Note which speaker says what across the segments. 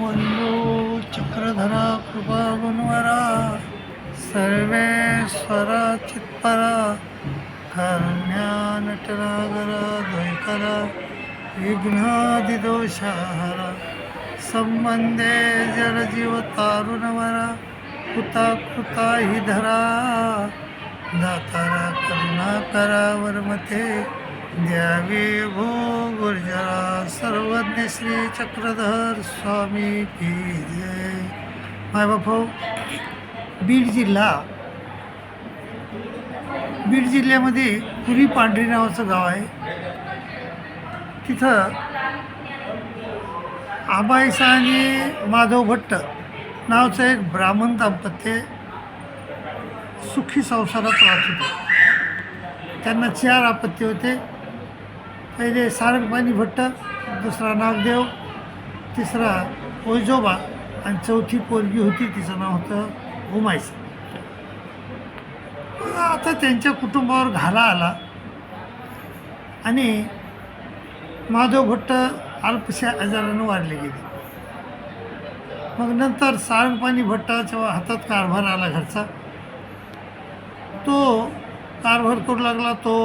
Speaker 1: दीनबंधू चक्रधरा कृपावनवरा सर्वेश्वरा चित्परा कारुण्या नटनागरा द्वैकरा विघ्नादिदोषाहरा संबंधे जलजीव तारुणवरा कृता कृता हि धरा दातारा करुणाकरा वरमते द्यावे भो गुर्जरा सर्वज्ञ श्री चक्रधर स्वामी की जय. मायबापू, बीड जिल्ह्यामध्ये पुरी पांढरी नावाचं गाव आहे. तिथं आबाईसा आणि माधव भट्ट नावाचं एक ब्राह्मण दाम्पत्य सुखी संसारात राहत होते. त्यांना 4 अपत्य होते. पहिले सारंगपाणी भट्ट, दुसरा नागदेव, तिसरा ओयजोबा आणि चौथी पोरगी होती, तिचं नाव होतं उमाईसा. आता त्यांच्या कुटुंबावर घाला आला आणि माधव भट्ट अल्पशा आजारानं वारले गेले. मग नंतर सारंगपाणी भट्टाच्या हातात कारभार आला घरचा. तो कारभार करू लागला. तो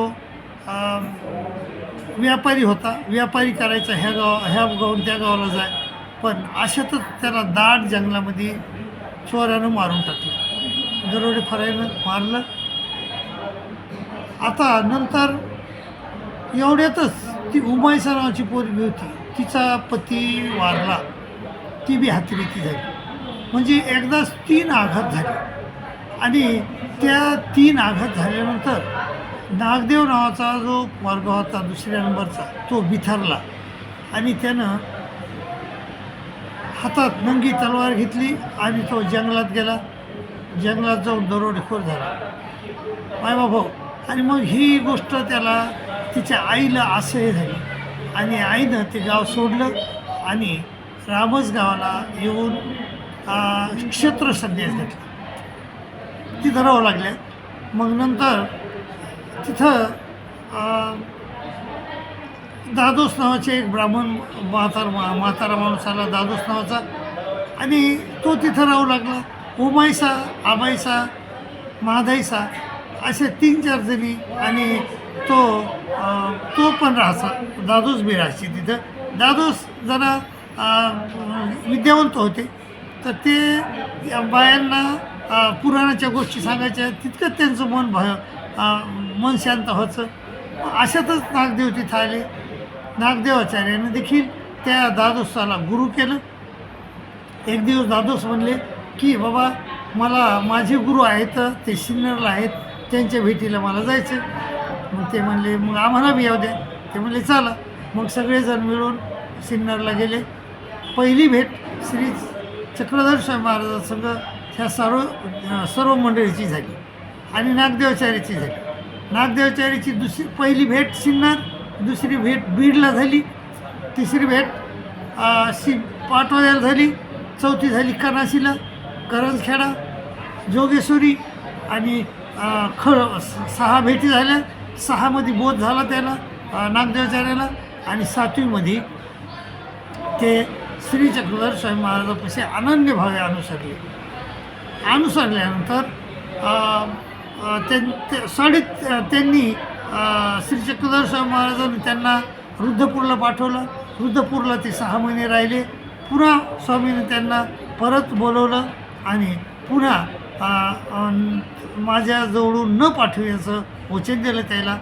Speaker 1: व्यापारी होता. व्यापारी करायचा, ह्या गावाहून त्या गावाला जाय. पण अशातच त्याला दाट जंगलामध्ये चोरानं मारून टाकलं, दरोडेखोरानं मारलं. आता नंतर एवढ्यातच ती उमाईसा नावाची पोरगी होती, तिचा पती वारला. ती बी हातरेती झाली. म्हणजे एकदाच 3 आघात झाले. आणि त्या 3 आघात झाल्यानंतर नागदेव नावाचा जो वर्ग होता दुसऱ्या नंबरचा, तो बिथरला आणि त्यानं हातात नंगी तलवार घेतली आणि तो जंगलात गेला. जंगलात जाऊन दरोडेखोर झाला मायबाभाऊ. आणि मग ही गोष्ट त्याला तिच्या आईला असह्य झाली आणि आईनं ते गाव सोडलं आणि रामस गावाला येऊन क्षेत्र संन्यास घेतला. तिथं राहावं लागल्या. मग नंतर तिथं दादोस नावाचे एक ब्राह्मण म्हातारा माणूस आला, दादोस नावाचा, आणि तो तिथं राहू लागला. उमाईसा, आबाईसा, माधाईसा अशा 3-4 जणी. आणि तो पण राहायचा. दादोस बी राहायची तिथं. दादोस जरा विद्यावंत होते, तर ते या बायांना पुराणाच्या गोष्टी सांगायच्या. तितकंच त्यांचं मन शांत व्हायचं. अशातच नागदेव तिथं आले. नागदेवाचार्यानं देखील त्या दादोसाला गुरु केलं. एक दिवस दादोस म्हणले की बाबा, मला माझे गुरु आहेत, ते सिन्नरला आहेत, त्यांच्या भेटीला मला जायचं. मग ते म्हणले मग आम्हाला बी येऊ द्या. ते म्हणले चला. मग सगळेजण मिळून सिन्नरला गेले. पहिली भेट श्री चक्रधर स्वामी महाराजांसंग ह्या सर्व मंडळीची झाली आणि नागदेवाचार्याची झाली. नागदेवाचार्याची पहिली भेट सिन्नर, दुसरी भेट बीडला झाली, तिसरी भेट पाटोद्याला झाली, चौथी झाली कनाशीला, करंजखेडा, जोगेश्वरी आणि 6 भेटी झाल्या. 6मध्ये बोध झाला त्याला, नागदेवाचार्याला. आणि 7वीमध्ये ते श्री चक्रधर स्वामी महाराजापाशी अनन्यभावे अनुसरल्यानंतर त्यांनी श्री चक्रधर स्वामी महाराजांनी त्यांना रुद्धपूरला पाठवलं. रुद्धपूरला ते 6 महिने राहिले. पुन्हा स्वामीने त्यांना परत बोलवलं आणि पुन्हा माझ्याजवळून न पाठवण्याचं वचन दिलं त्याला.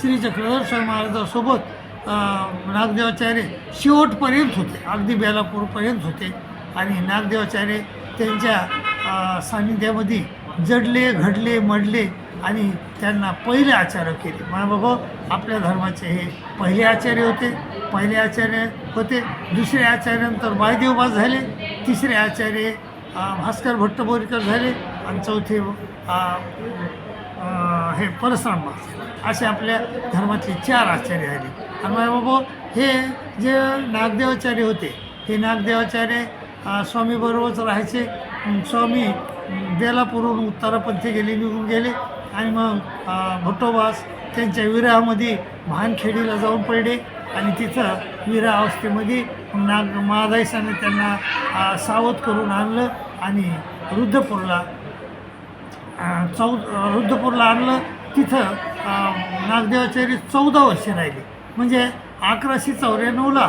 Speaker 1: श्री चक्रधर स्वामी महाराजांसोबत नागदेवाचार्य शेवटपर्यंत होते, अगदी बेलापूरपर्यंत होते. आणि नागदेवाचार्य त्यांच्या सान्निध्यामध्ये जडले, घडले, मडले आणि त्यांना पहिले आचार्य केले. बाबा, आपल्या धर्माचे हे पहिले आचार्य होते. दुसरे आचार्यानंतर बायदेवबाज झाले. तिसरे आचार्य भास्कर भट्ट बोरीकर झाले आणि चौथे हे परशुरामबाज झाले. असे आपल्या धर्मातले 4 आचार्य झाले. आणि बाबा, हे जे नागदेवाचार्य होते, हे नागदेवाचार्य स्वामीबरोबरच राहायचे. स्वामी बेलापूरहून उत्तरापंथी निघून गेले आणि मग भट्टोबास त्यांच्या विरहामध्ये भानखेडीला जाऊन पडले आणि तिथं वीरावस्थेमध्ये महादाईसाने त्यांना सावध करून आणलं आणि रुद्धपूरला रुद्धपूरला आणलं. तिथं नागदेवाचार्य 14 वर्षे राहिले. म्हणजे 1194ला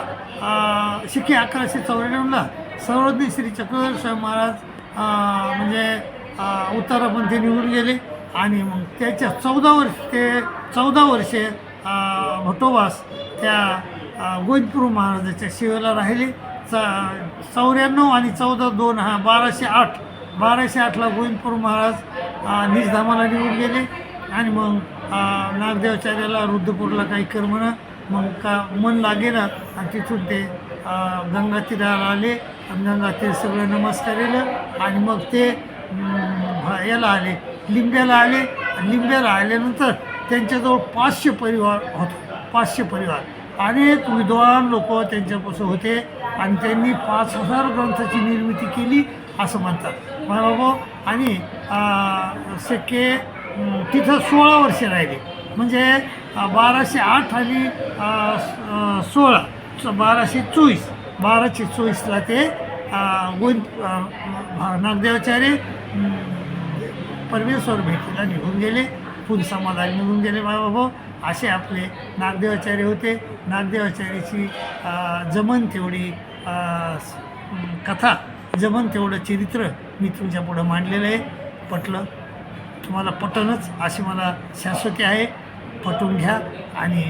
Speaker 1: शिके 1194ला सर्वज्ञ श्री चक्रधर स्वामी महाराज म्हणजे उत्तरापंथी निघून गेले आणि मग त्याच्या 14 वर्षे भटोबास त्या गोविंदपूर महाराजाच्या शिवेला राहिले. 94 आणि 14 2 हा 1208ला गोविंदपूर महाराज निजधामाला निघून गेले आणि मग नागदेवाचार्याला रुद्धपूरला काही करमणं मग मन लागेना आणि तिथून ते गंगा तीराला आले आणि गंगा तीर सगळं नमस्कार केलं आणि मग ते याला आले लिंब्याला आले. लिंब्याला आल्यानंतर त्यांच्याजवळ 500 परिवार होते. 500 परिवार अनेक विद्वान लोक त्यांच्यापासून होते आणि त्यांनी 5000 ग्रंथाची निर्मिती केली असं म्हणतात बाबा. आणि शक्य तिथं 16 वर्षे राहिले. म्हणजे 1208 आणि 16 1224ला ते नागदेवाचार्य परमेश्वर भेटीला निघून गेले. फुल समाधान निघून गेले बाबा. असे आपले नागदेवाचार्य होते. नागदेवाचार्याची जमन तेवढी कथा जमन तेवढं चरित्र मी तुमच्या पुढं मांडलेलं आहे. पटलं तुम्हाला पटणंच अशी मला शाश्वती आहे. पटवून घ्या आणि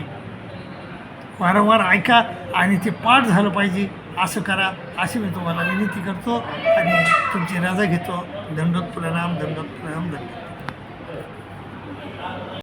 Speaker 1: वारंवार ऐका आणि ते पाठ झालं पाहिजे असं करा अशी मी तुम्हाला विनंती करतो आणि तुमची रजा घेतो. दंडोत प्रणाम, दंडोत प्रणाम, दंडोत.